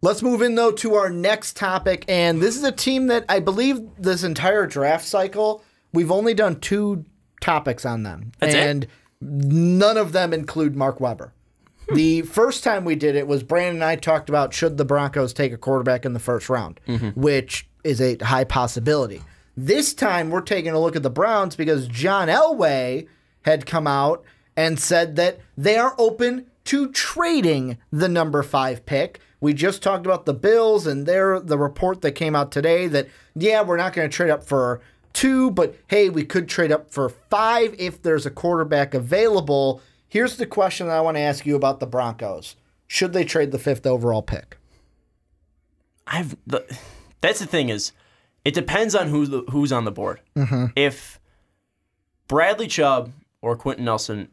Let's move in, though, to our next topic. And this is a team that I believe this entire draft cycle, we've only done 2 topics on them. That's and it? None of them include Mark Weber. The first time we did it was Brandon and I talked about should the Broncos take a quarterback in the first round, which is a high possibility. This time we're taking a look at the Browns because John Elway had come out and said that they are open to trading the number 5 pick. We just talked about the Bills and the report that came out today that, yeah, we're not going to trade up for 2, but hey, we could trade up for 5 if there's a quarterback available. Here's the question that I want to ask you about the Broncos. Should they trade the 5th overall pick? That's the thing is, it depends on who's on the board. If Bradley Chubb or Quentin Nelson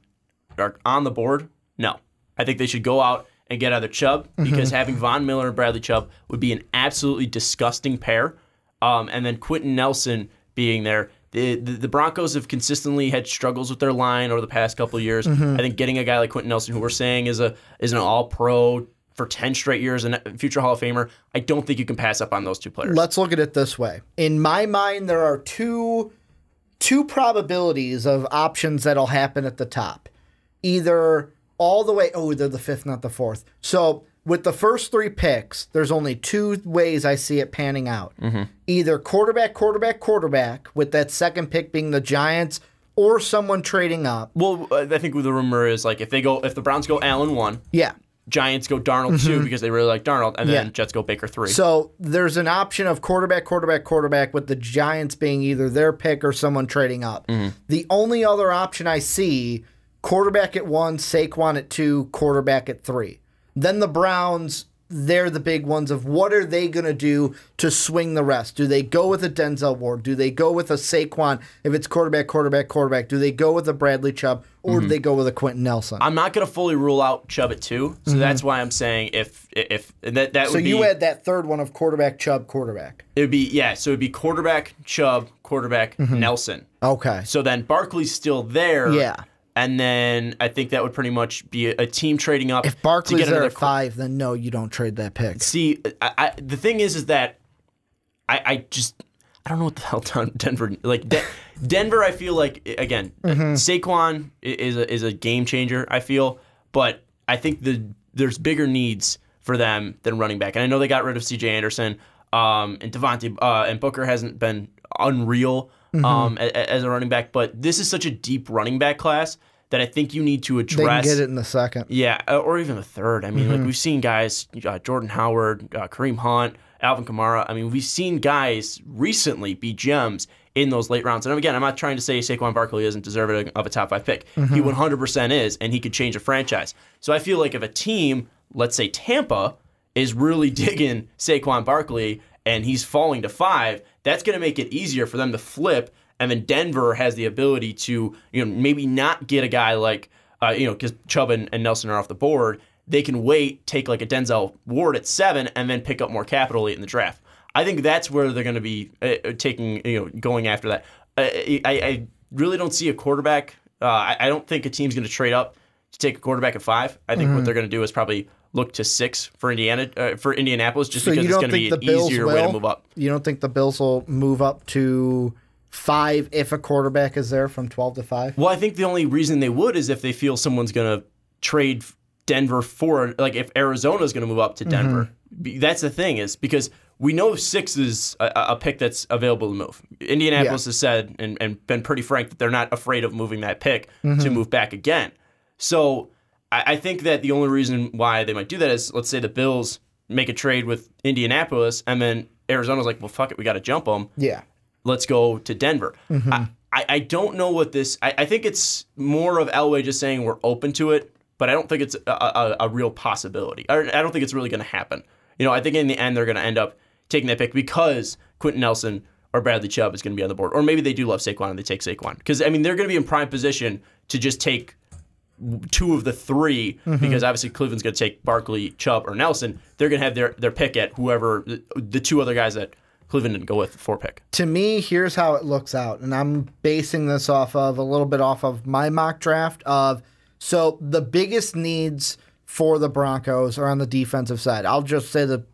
are on the board, no. I think they should go out and get either Chubb because having Von Miller and Bradley Chubb would be an absolutely disgusting pair. And then Quentin Nelson being there. The Broncos have consistently had struggles with their line over the past couple of years. I think getting a guy like Quentin Nelson, who we're saying is an all-pro for 10 straight years and future Hall of Famer, I don't think you can pass up on those 2 players. Let's look at it this way. In my mind, there are two probabilities of options that'll happen at the top. Either all the way, they're the 5th, not the 4th. So with the first 3 picks, there's only 2 ways I see it panning out. Either quarterback, with that second pick being the Giants, or someone trading up. Well, I think the rumor is like if the Browns go Allen 1, yeah, Giants go Darnold 2 because they really like Darnold, and then Jets go Baker 3. So there's an option of quarterback, with the Giants being either their pick or someone trading up. The only other option I see, quarterback at 1, Saquon at 2, quarterback at 3. Then the Browns, they're the big ones of what are they going to do to swing the rest? Do they go with a Denzel Ward? Do they go with a Saquon if it's quarterback? Do they go with a Bradley Chubb? Or do they go with a Quentin Nelson? I'm not going to fully rule out Chubb at 2, so that's why I'm saying if that so would be... So you had that third one of quarterback, Chubb, quarterback. It would be, so it would be quarterback, Chubb, quarterback, Nelson. Okay. So then Barkley's still there. Yeah. And then I think that would pretty much be a team trading up. If Barkley's there at 5, then no, you don't trade that pick. See, the thing is that I don't know what the hell Denver Denver. I feel like again, Saquon is a game changer. I feel, but I think there's bigger needs for them than running back. And I know they got rid of C.J. Anderson, and Devontae and Booker hasn't been unreal as a running back, but this is such a deep running back class that I think you need to address. They can get it in the 2nd. Yeah, or even the 3rd. I mean, like we've seen guys, Jordan Howard, Kareem Hunt, Alvin Kamara. I mean, we've seen guys recently be gems in those late rounds. And again, I'm not trying to say Saquon Barkley isn't deserving of a top 5 pick. He 100% is, and he could change a franchise. So I feel like if a team, let's say Tampa, is really digging Saquon Barkley and he's falling to 5, that's going to make it easier for them to flip. And then Denver has the ability to, maybe not get a guy like, because Chubb and Nelson are off the board. They can wait, take like a Denzel Ward at 7, and then pick up more capital late in the draft. I think that's where they're going to be going after that. I really don't see a quarterback. I don't think a team's going to trade up to take a quarterback at 5. I think what they're going to do is probably look to 6 for Indianapolis, just because it's going to be an easier way to move up. You don't think the Bills will move up to 5 if a quarterback is there from 12 to 5? Well, I think the only reason they would is if they feel someone's going to trade Denver for, like if Arizona's going to move up to Denver. That's the thing, is because we know 6 is a pick that's available to move. Indianapolis has said and been pretty frank that they're not afraid of moving that pick to move back again. So I think that the only reason why they might do that is, let's say the Bills make a trade with Indianapolis, and then Arizona's like, well, fuck it, we got to jump them. Yeah. Let's go to Denver. I don't know what this... I think it's more of Elway just saying we're open to it, but I don't think it's a real possibility. I don't think it's really going to happen. I think in the end they're going to end up taking that pick because Quentin Nelson or Bradley Chubb is going to be on the board. Or maybe they do love Saquon and they take Saquon. Because, they're going to be in prime position to just take 2 of the 3 because obviously Cleveland's going to take Barkley, Chubb, or Nelson. They're going to have their pick at whoever, the 2 other guys that Cleveland didn't go with the 4 pick. To me, here's how it looks out. And I'm basing this off of my mock draft of... So the biggest needs for the Broncos are on the defensive side. I'll just say the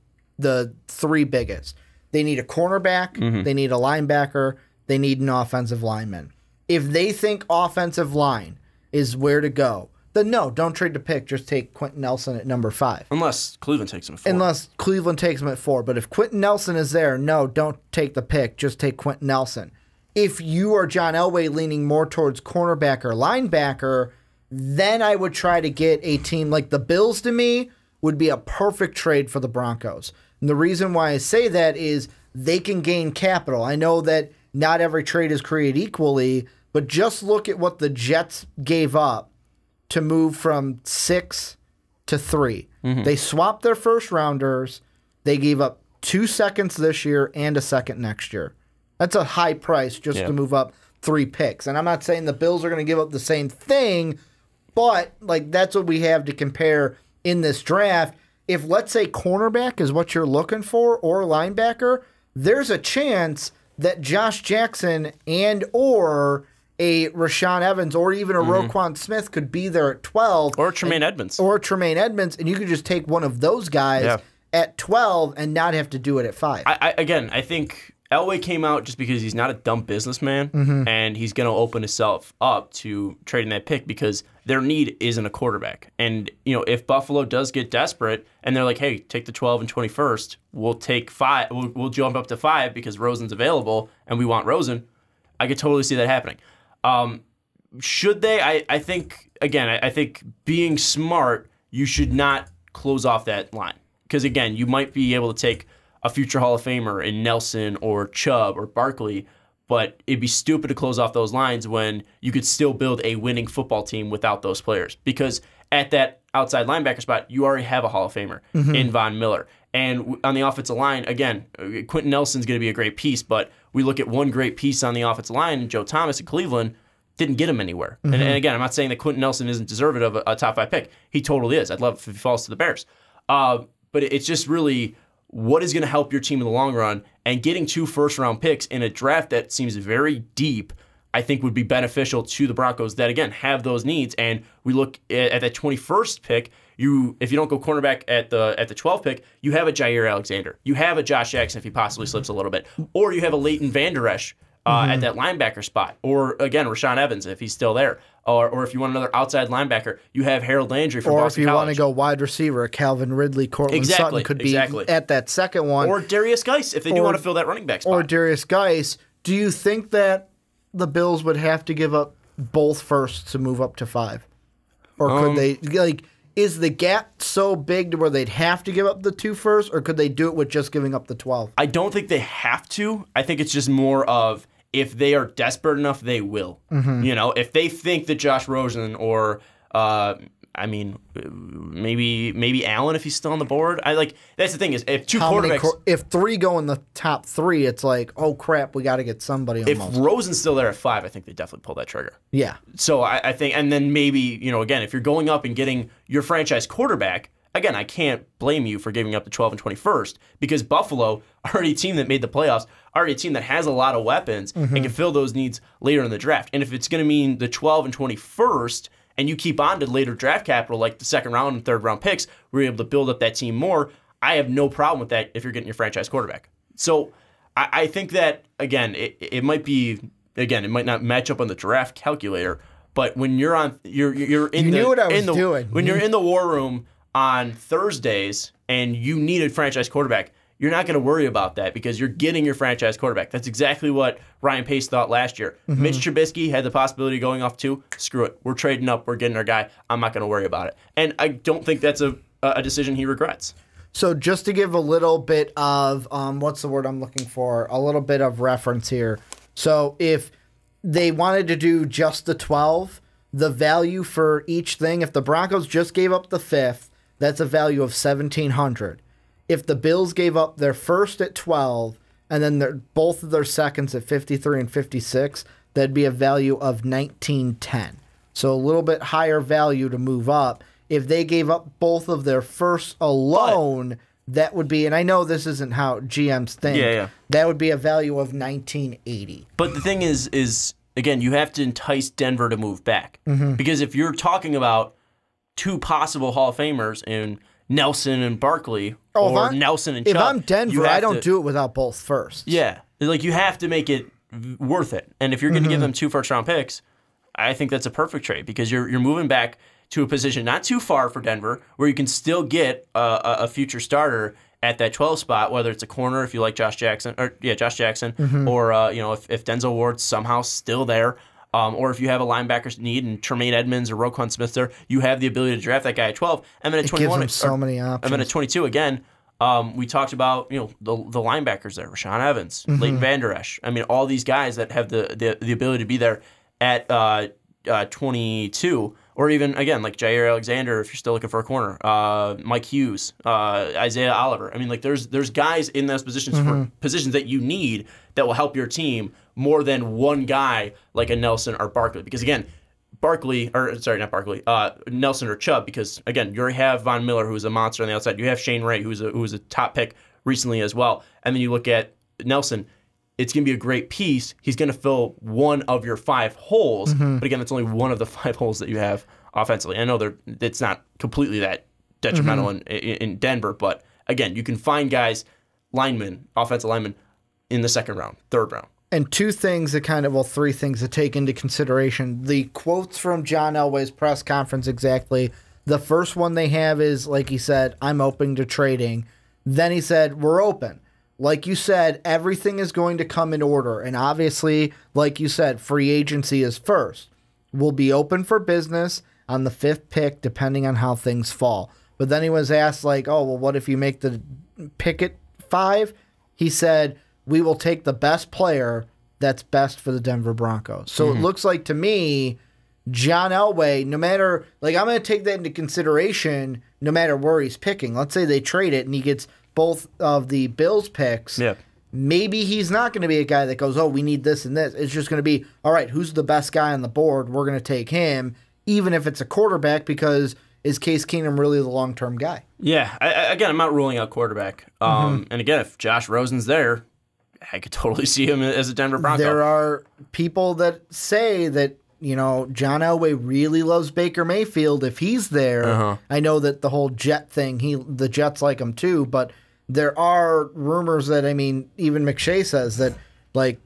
the three biggest. They need a cornerback, they need a linebacker, they need an offensive lineman. If they think offensive line is where to go, then no, don't trade the pick. Just take Quentin Nelson at number 5. Unless Cleveland takes him at 4. Unless Cleveland takes him at 4. But if Quentin Nelson is there, no, don't take the pick. Just take Quentin Nelson. If you are John Elway leaning more towards cornerback or linebacker, then I would try to get a team like the Bills. To me, would be a perfect trade for the Broncos. And the reason why I say that is they can gain capital. I know that not every trade is created equally, but just look at what the Jets gave up to move from 6 to 3. They swapped their first rounders. They gave up 2 seconds this year and a second next year. That's a high price just to move up 3 picks. And I'm not saying the Bills are going to give up the same thing, but like that's what we have to compare in this draft. If let's say cornerback is what you're looking for or linebacker, there's a chance that Josh Jackson and or a Rashaan Evans or even a Roquan Smith could be there at 12. Or Tremaine Edmonds. Or Tremaine Edmonds, and you could just take one of those guys at 12 and not have to do it at 5. I think Elway came out just because he's not a dumb businessman, and he's going to open himself up to trading that pick because their need isn't a quarterback. And, you know, if Buffalo does get desperate and they're like, hey, take the 12 and 21st, we'll take 5, we'll jump up to 5 because Rosen's available and we want Rosen, I could totally see that happening. Should they? I think, again, I think being smart, you should not close off that line. Because, again, you might be able to take a future Hall of Famer in Nelson or Chubb or Barkley, but it'd be stupid to close off those lines when you could still build a winning football team without those players. Because at that outside linebacker spot, you already have a Hall of Famer in Von Miller. And on the offensive line, again, Quentin Nelson's going to be a great piece, but we look at one great piece on the offensive line, Joe Thomas in Cleveland, didn't get him anywhere. And again, I'm not saying that Quentin Nelson isn't deserving of a top 5 pick. He totally is. I'd love if he falls to the Bears. But it's just really what is going to help your team in the long run, and getting 2 first-round picks in a draft that seems very deep, I think would be beneficial to the Broncos that, again, have those needs. And we look at that 21st pick, if you don't go cornerback at the 12th pick, you have a Jair Alexander. You have a Josh Jackson if he possibly slips a little bit. Or you have a Leighton Vander Esch at that linebacker spot. Or, again, Rashaan Evans if he's still there. Or if you want another outside linebacker, you have Harold Landry from Boston College. Or if you want to go wide receiver, Calvin Ridley, Cortland Sutton could be at that second one. Or Darius Geis if they do want to fill that running back spot. Or Darius Geis. Do you think that the Bills would have to give up both firsts to move up to 5? Or could they, like, is the gap so big to where they'd have to give up the 2 firsts, or could they do it with just giving up the 12? I don't think they have to. I think it's just more of if they are desperate enough, they will. You know, if they think that Josh Rosen or maybe Allen if he's still on the board. That's the thing is if 2 quarterbacks, if 3 go in the top 3, it's like, oh crap, we got to get somebody. If Rosen's still there at 5, I think they definitely pull that trigger. Yeah. So I think, and then maybe again, if you're going up and getting your franchise quarterback. Again, I can't blame you for giving up the 12 and 21st because Buffalo, already a team that made the playoffs, already a team that has a lot of weapons and can fill those needs later in the draft. And if it's going to mean the 12 and 21st and you keep on to later draft capital like the 2nd round and 3rd round picks, we're able to build up that team more, I have no problem with that if you're getting your franchise quarterback. So I think that, again, it might be, again, it might not match up on the draft calculator, but when you're on, you're in when you're in the war room on Thursdays and you need a franchise quarterback, you're not going to worry about that because you're getting your franchise quarterback. That's exactly what Ryan Pace thought last year. Mitch Trubisky had the possibility of going off 2. Screw it. We're trading up. We're getting our guy. I'm not going to worry about it. And I don't think that's a decision he regrets. So just to give a little bit of, what's the word I'm looking for? A little bit of reference here. So if they wanted to do just the 12, the value for each thing, if the Broncos just gave up the 5th, that's a value of $1,700. If the Bills gave up their first at 12 and then both of their seconds at 53 and 56, that'd be a value of $1,910. So a little bit higher value to move up. If they gave up both of their firsts alone, that would be, and I know this isn't how GMs think, that would be a value of $1,980. But the thing is again, you have to entice Denver to move back. Because if you're talking about 2 possible Hall of Famers in Nelson and Barkley or Nelson and Chubb. If I'm Denver, I don't do it without both first. Yeah. Like, you have to make it worth it. And if you're going to give them 2 first-round picks, I think that's a perfect trade because you're moving back to a position not too far for Denver where you can still get a future starter at that 12 spot, whether it's a corner if you like Josh Jackson, or if Denzel Ward's somehow still there, or if you have a linebacker need and Tremaine Edmonds or Roquan Smith there, you have the ability to draft that guy at 12. And then at 21, gives him so many options. And then at 22 again. We talked about the linebackers there, Rashaan Evans, Leighton Vander Esch. I mean, all these guys that have the ability to be there at 22, or even again like Jair Alexander if you're still looking for a corner, Mike Hughes, Isaiah Oliver. I mean, like there's guys in those positions for positions that you need that will help your team more than one guy like a Nelson or Barkley. Because again, Nelson or Chubb, because again, you already have Von Miller, who's a monster on the outside. You have Shane Ray, who's a top pick recently as well. And then you look at Nelson, it's going to be a great piece. He's going to fill one of your 5 holes, but again, it's only one of the 5 holes that you have offensively. I know it's not completely that detrimental in Denver, but again, you can find guys, offensive linemen, in the 2nd round, 3rd round. And 3 things to take into consideration. The quotes from John Elway's press conference exactly. The first one they have is, like he said, I'm open to trading. Then he said, we're open. Like you said, everything is going to come in order. And obviously, like you said, free agency is first. We'll be open for business on the 5th pick, depending on how things fall. But then he was asked, like, oh, well, what if you make the pick at 5? He said, we will take the best player that's best for the Denver Broncos. So it looks like to me, John Elway, no matter, like I'm going to take that into consideration no matter where he's picking. Let's say they trade it and he gets both of the Bills picks. Yeah. Maybe he's not going to be a guy that goes, oh, we need this and this. It's just going to be, all right, who's the best guy on the board? We're going to take him, even if it's a quarterback, because is Case Keenum really the long-term guy? Yeah. Again, I'm not ruling out quarterback. And again, if Josh Rosen's there, I could totally see him as a Denver Bronco. There are people that say that, John Elway really loves Baker Mayfield if he's there. I know that the whole Jet thing, the Jets like him too, but there are rumors that, even McShay says that, like,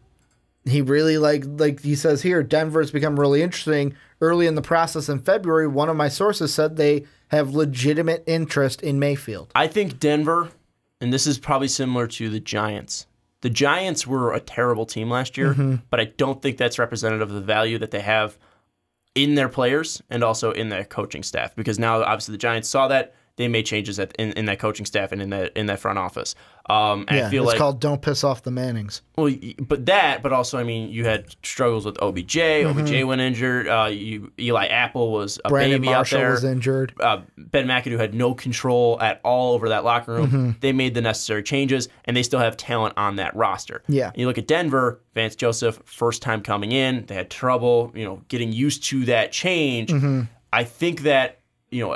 he really, like he says here, Denver's become really interesting. Early in the process in February, one of my sources said they have legitimate interest in Mayfield. I think Denver, and this is probably similar to the Giants. The Giants were a terrible team last year, but I don't think that's representative of the value that they have in their players and also in their coaching staff. Because now, obviously, the Giants saw that. They made changes in that coaching staff and in that front office. I feel it's called "Don't Piss Off the Mannings." Well, but also, you had struggles with OBJ. OBJ went injured. Eli Apple was a Brandon baby Marshall out there. Was injured. Ben McAdoo had no control at all over that locker room. They made the necessary changes, and they still have talent on that roster. Yeah. And you look at Denver. Vance Joseph, first time coming in, they had trouble, getting used to that change. I think that,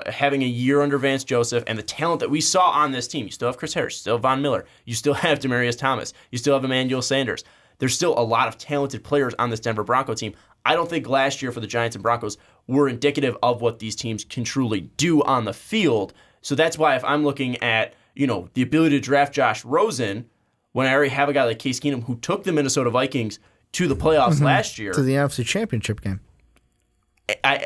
having a year under Vance Joseph and the talent that we saw on this team, you still have Chris Harris, you still have Von Miller, you still have Demaryius Thomas, you still have Emmanuel Sanders. There's still a lot of talented players on this Denver Bronco team. I don't think last year for the Giants and Broncos were indicative of what these teams can truly do on the field. So that's why if I'm looking at, the ability to draft Josh Rosen, when I already have a guy like Case Keenum who took the Minnesota Vikings to the playoffs last year. To the NFC Championship game.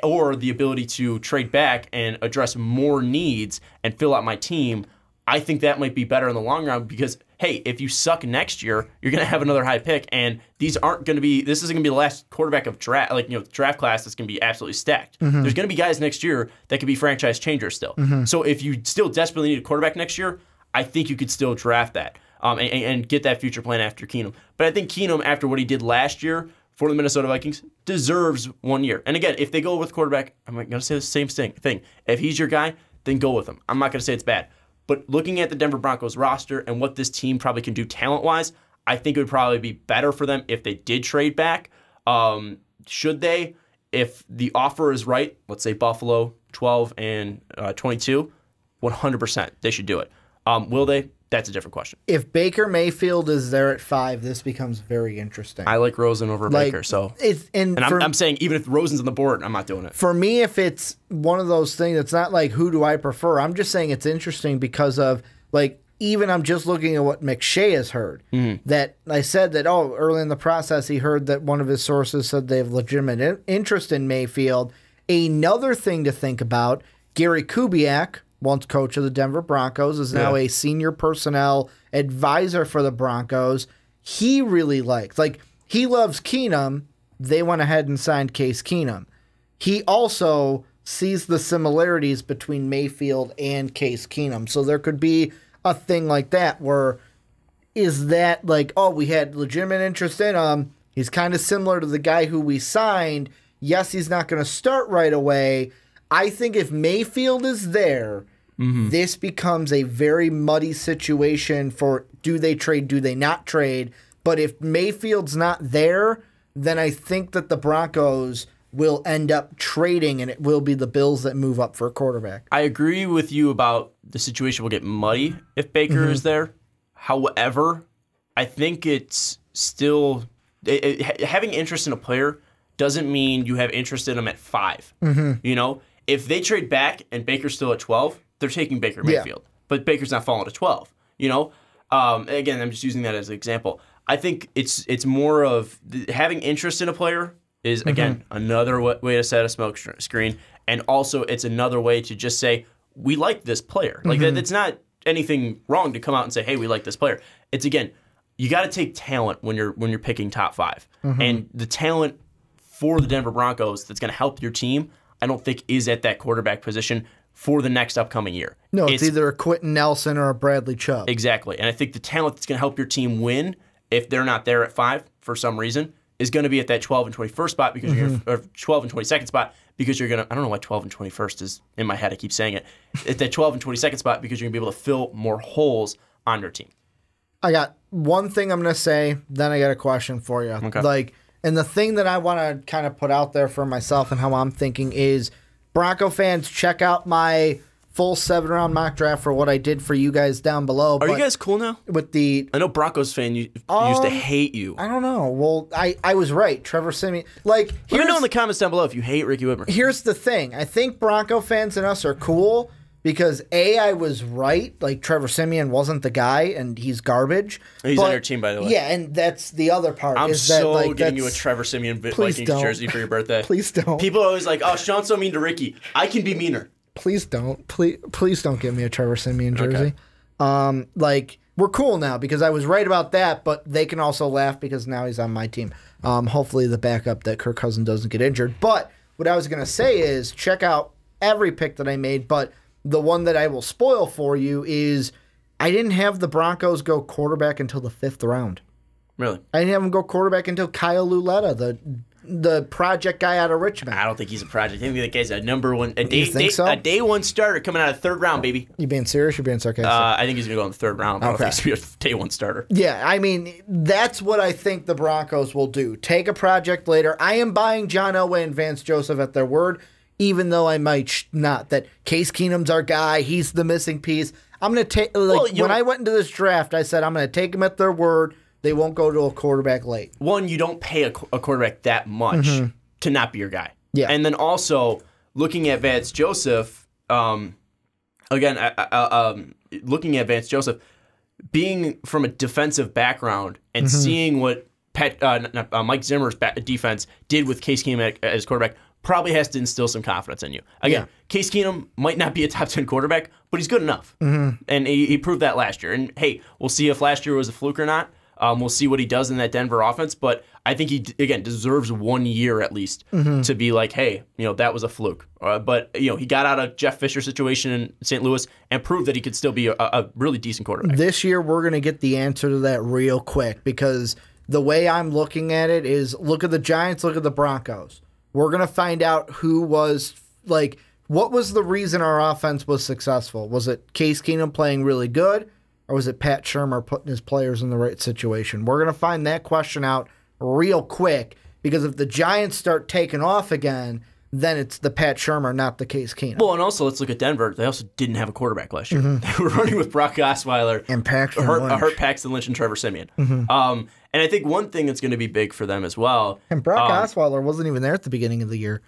Or the ability to trade back and address more needs and fill out my team, I think that might be better in the long run because, hey, if you suck next year, you're going to have another high pick, and this isn't going to be the last quarterback of draft class that's going to be absolutely stacked. There's going to be guys next year that could be franchise changers still. So if you still desperately need a quarterback next year, I think you could still draft that and get that future plan after Keenum. But I think Keenum, after what he did last year, for the Minnesota Vikings, deserves 1 year. And again, if they go with quarterback, I'm going to say the same thing. If he's your guy, then go with him. I'm not going to say it's bad. But looking at the Denver Broncos roster and what this team probably can do talent-wise, I think it would probably be better for them if they did trade back. Should they? If the offer is right, let's say Buffalo, 12 and 22, 100%, they should do it. Will they? that's a different question. If Baker Mayfield is there at 5, this becomes very interesting. I like Rosen over Baker, so I'm saying even if Rosen's on the board, I'm not doing it. For me, if it's one of those things, it's not like who do I prefer. I'm just saying it's interesting because of like even I'm just looking at what McShay has heard. That I said that early in the process he heard that one of his sources said they have legitimate interest in Mayfield. Another thing to think about: Gary Kubiak, once coach of the Denver Broncos, is now a senior personnel advisor for the Broncos. He really he loves Keenum. They went ahead and signed Case Keenum. He also sees the similarities between Mayfield and Case Keenum. So there could be a thing like that where is that like, we had legitimate interest in him. He's kind of similar to the guy who we signed. Yes, he's not going to start right away. I think if Mayfield is there, this becomes a very muddy situation for do they trade, do they not trade. But if Mayfield's not there, then I think that the Broncos will end up trading, and it will be the Bills that move up for a quarterback. I agree with you about the situation will get muddy if Baker is there. However, I think it's still having interest in a player doesn't mean you have interest in them at 5. You know, if they trade back and Baker's still at 12, they're taking Baker Mayfield. But Baker's not falling to 12. You know, again, I'm just using that as an example. I think it's more of having interest in a player is, again, another way to set a smoke screen. And also, it's another way to just say, we like this player. Like, it's not anything wrong to come out and say, hey, we like this player. It's, again, you got to take talent when you're picking top 5. And the talent for the Denver Broncos that's going to help your team, I don't think is at that quarterback position for the next upcoming year. No, it's either a Quentin Nelson or a Bradley Chubb. Exactly. And I think the talent that's going to help your team win, if they're not there at 5 for some reason, is going to be at that 12 and 21st spot because you're or 12 and 22nd spot because you're going to, I don't know why 12 and 21st is in my head, I keep saying it. At that 12 and 22nd spot because you're going to be able to fill more holes on your team. I got one thing I'm going to say, then I got a question for you. Okay. And the thing that I want to kind of put out there for myself and how I'm thinking is, Bronco fans, check out my full 7-round mock draft for what I did for you guys down below. Are you guys cool now? I know Broncos fan used to hate you. I don't know. Well, I was right. Trevor Siemian. Let me know in the comments down below if you hate Ricky Widmer. Here's the thing. I think Bronco fans and us are cool because I was right. Like, Trevor Siemian wasn't the guy, and he's garbage. He's on your team, by the way. Yeah, and that's the other part. I'm getting you a Trevor Siemian Vikings jersey for your birthday. Please don't. People are always like, oh, Sean's so mean to Ricky. I can be meaner. Please don't. Please don't give me a Trevor Siemian jersey. Okay. We're cool now because I was right about that, but they can also laugh because now he's on my team. Hopefully the backup that Kirk Cousins doesn't get injured. But what I was going to say is check out every pick that I made, but the one that I will spoil for you is I didn't have the Broncos go quarterback until the 5th round. Really? I didn't have them go quarterback until Kyle Luletta, the project guy out of Richmond. I don't think he's a project. I think that guy's a number one, a day one starter coming out of 3rd round, baby. You being serious? You're being sarcastic? I think he's going to go in the 3rd round. I don't think he's going to be a day one starter. Yeah, I mean, that's what I think the Broncos will do. Take a project later. I am buying John Elway and Vance Joseph at their word, even though I might not. That Case Keenum's our guy. He's the missing piece. I'm going to take, when I went into this draft, I said I'm going to take them at their word. They won't go to a quarterback late. One, you don't pay a quarterback that much to not be your guy. Yeah. And then also, looking at Vance Joseph, looking at Vance Joseph, being from a defensive background and seeing what Mike Zimmer's defense did with Case Keenum as quarterback, probably has to instill some confidence in you. Again, Case Keenum might not be a top 10 quarterback, but he's good enough. And he proved that last year. And hey, we'll see if last year was a fluke or not. We'll see what he does in that Denver offense, but I think he, again, deserves 1 year at least to be like, hey, that was a fluke. But, he got out of Jeff Fisher's situation in St. Louis and proved that he could still be a really decent quarterback. This year, we're going to get the answer to that real quick because the way I'm looking at it is look at the Giants, look at the Broncos. We're going to find out who was, what was the reason our offense was successful? Was it Case Keenum playing really good? Or was it Pat Shurmur putting his players in the right situation? We're going to find that question out real quick because if the Giants start taking off again, then it's the Pat Shurmur, not the Case Keenum. Well, and also let's look at Denver. They also didn't have a quarterback last year. They were running with Brock Osweiler and hurt Paxton Lynch and Trevor Siemian. And I think one thing that's going to be big for them as well. And Brock Osweiler wasn't even there at the beginning of the year.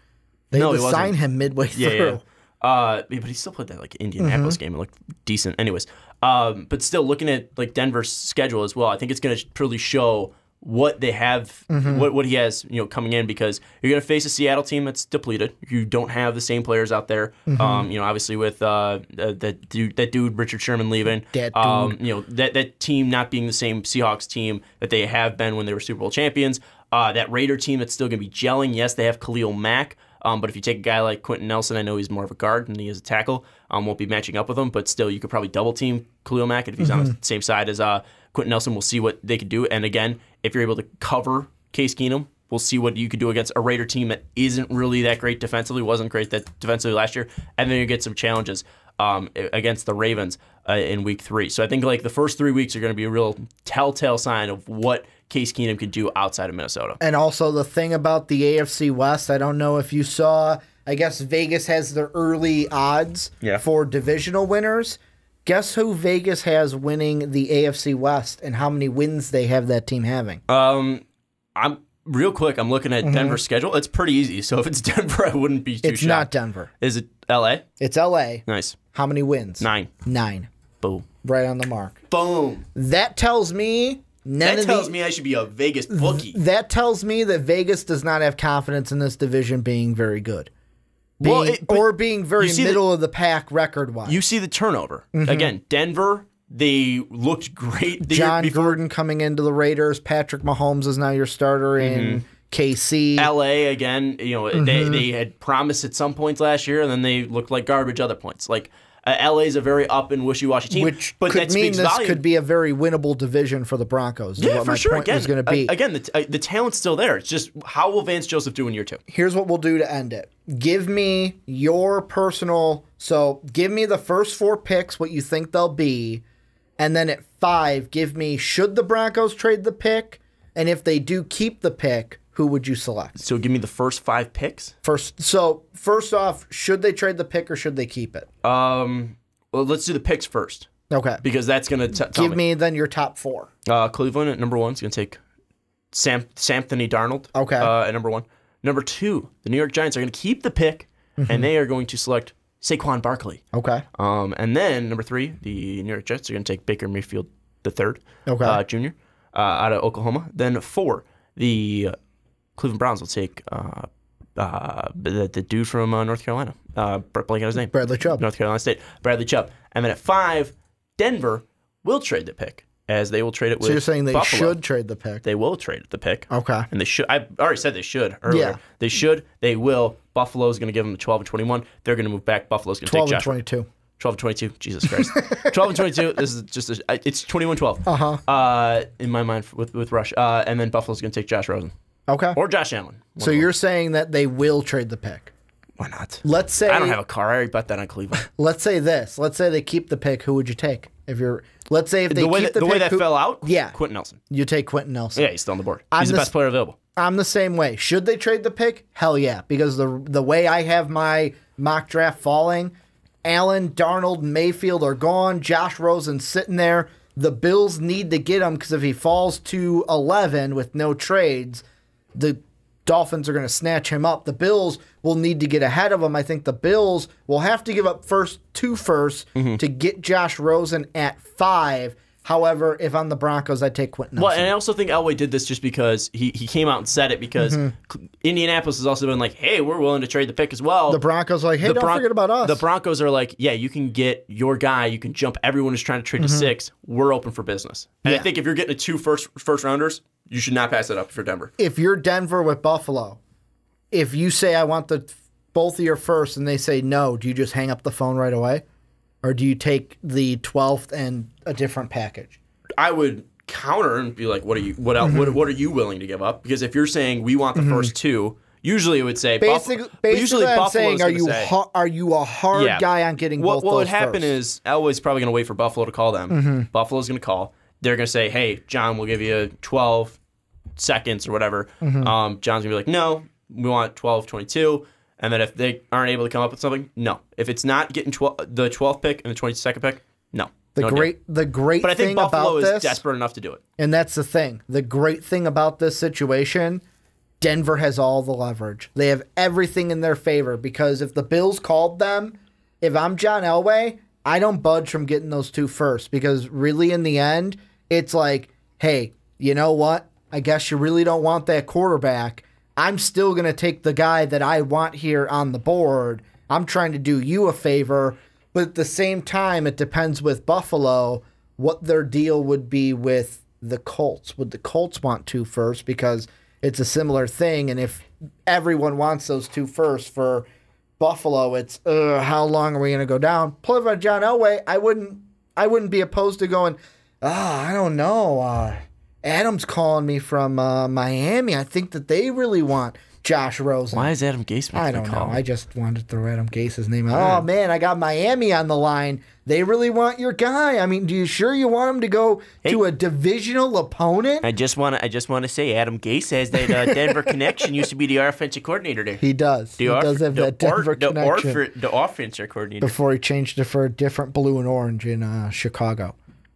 They had to sign him midway through. But he still played that like Indianapolis game and looked decent. Anyways, but still looking at like Denver's schedule as well, I think it's going to truly show what they have, what he has, coming in, because you're going to face a Seattle team that's depleted. You don't have the same players out there. Obviously with that dude Richard Sherman leaving, that team not being the same Seahawks team that they have been when they were Super Bowl champions. That Raider team that's still going to be gelling. Yes, they have Khalil Mack. But if you take a guy like Quentin Nelson, I know he's more of a guard than he is a tackle. Won't be matching up with him, but still, you could probably double team Khalil Mack. And if he's on the same side as Quentin Nelson, we'll see what they could do. And again, if you're able to cover Case Keenum, we'll see what you could do against a Raider team that isn't really that great defensively, wasn't great defensively last year. And then you get some challenges against the Ravens in week 3. So I think like the first 3 weeks are going to be a real telltale sign of what Case Keenum can do outside of Minnesota. And also the thing about the AFC West, I don't know if you saw, I guess Vegas has their early odds for divisional winners. Guess who Vegas has winning the AFC West and how many wins they have that team having? I'm real quick. I'm looking at Denver's schedule. It's pretty easy. So if it's Denver, I wouldn't be too shocked. It's not Denver. Is it LA? It's LA. Nice. How many wins? 9. 9. Boom. Right on the mark. Boom. That tells me That tells me I should be a Vegas bookie. That tells me that Vegas does not have confidence in this division being very good. Being very middle of the pack record-wise. You see the turnover. Again, Denver, they looked great. John Gruden coming into the Raiders. Patrick Mahomes is now your starter in KC. LA, again, they had promised at some points last year, and then they looked like garbage other points. Like, LA is a very up and wishy-washy team, but could mean this could be a very winnable division for the Broncos. Yeah, what for my sure. Point was going to be. Again, the talent's still there. It's just how will Vance Joseph do in year 2? Here's what we'll do to end it. Give me your personal. So give me the first 4 picks, what you think they'll be, and then at 5, give me should the Broncos trade the pick, and if they do keep the pick, who would you select? So give me the first 5 picks? First off, should they trade the pick or should they keep it? Well, let's do the picks first. Okay. Because that's going to tell Give me then your top 4. Cleveland at number 1 is going to take Samthony Darnold at number 1. Number 2, the New York Giants are going to keep the pick, and they are going to select Saquon Barkley. Okay. And then number 3, the New York Jets are going to take Baker Mayfield III, Jr., out of Oklahoma. Then 4, the Cleveland Browns will take the dude from North Carolina. Blanking on his name. Bradley Chubb. North Carolina State. Bradley Chubb. And then at 5, Denver will trade the pick, as they will trade it with Buffalo. So you're saying they should trade the pick? They will trade the pick. Okay. And they should. I already said they should earlier. Yeah. They should. They will. Buffalo's going to give them the 12 and 21. They're going to move back. Buffalo's going to take Josh. 12 and 22. 12 and 22. Jesus Christ. 12 and 22. This is just it's 21-12. In my mind with Rush. And then Buffalo's going to take Josh Rosen. Okay. Or Josh Allen. So you're saying that they will trade the pick? Why not? Let's say I don't have a car. I already bet that on Cleveland. Let's say this. Let's say they keep the pick. Who would you take? Let's say if they keep the pick, way that fell out. Yeah, Quentin Nelson. You take Quentin Nelson. Yeah, he's still on the board. He's the best player available. I'm the same way. Should they trade the pick? Hell yeah, because the way I have my mock draft falling, Allen, Darnold, Mayfield are gone. Josh Rosen sitting there. The Bills need to get him because if he falls to 11 with no trades, the Dolphins are going to snatch him up. The Bills will need to get ahead of him. I think the Bills will have to give up 2 firsts to get Josh Rosen at 5. However, if I'm the Broncos, I'd take Quentin Nelson. Well, and I also think Elway did this just because he came out and said it because Indianapolis has also been like, hey, we're willing to trade the pick as well. The Broncos are like, hey, don't forget about us. The Broncos are like, yeah, you can get your guy. You can jump everyone who's trying to trade to 6. We're open for business. And I think if you're getting 2 first rounders, you should not pass it up for Denver. If you're Denver with Buffalo, if you say I want both of your first and they say no, do you just hang up the phone right away? Or do you take the 12th and a different package? I would counter and be like, what are you willing to give up? Because if you're saying we want the first 2, usually it would say basically I'm saying are you a hard guy on getting both those What would happen first? Is Elway's probably going to wait for Buffalo to call them. Buffalo's going to call. They're going to say, hey, John, we'll give you 12 seconds or whatever. John's going to be like, no, we want 12, 22. And then if they aren't able to come up with something, no. If it's not getting the 12th pick and the 22nd pick, no. The great but I think thing Buffalo about this, is desperate enough to do it. And that's the thing. The great thing about this situation, Denver has all the leverage. They have everything in their favor because if the Bills called them, if I'm John Elway, I don't budge from getting those 2 first because really in the end, it's like, hey, you know what? I guess you really don't want that quarterback. I'm still going to take the guy that I want here on the board. I'm trying to do you a favor. But at the same time, it depends with Buffalo what their deal would be with the Colts. Would the Colts want 2 first? Because it's a similar thing. And if everyone wants those 2 first for Buffalo, it's how long are we going to go down? Plus, by John Elway, I wouldn't be opposed to going, I don't know. Adam's calling me from Miami. I think that they really want Josh Rosen. Why is Adam Gase making I don't know. call? I just wanted to throw Adam Gase's name out. Oh, man, I got Miami on the line. They really want your guy. I mean, do you sure you want him to go to a divisional opponent? I just want to say Adam Gase has that Denver connection. Used to be the offensive coordinator there. He does. He does have that Denver connection. The offensive coordinator. Before he changed it for a different blue and orange in Chicago.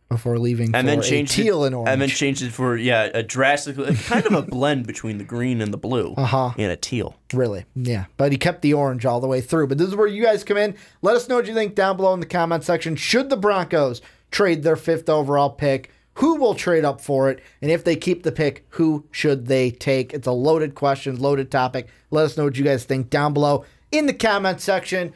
Before leaving and for then changed a teal and orange. And then changed it for, a drastically, kind of a blend between the green and the blue and a teal. Really, yeah. But he kept the orange all the way through. But this is where you guys come in. Let us know what you think down below in the comment section. Should the Broncos trade their 5th overall pick? Who will trade up for it? And if they keep the pick, who should they take? It's a loaded question, loaded topic. Let us know what you guys think down below in the comment section.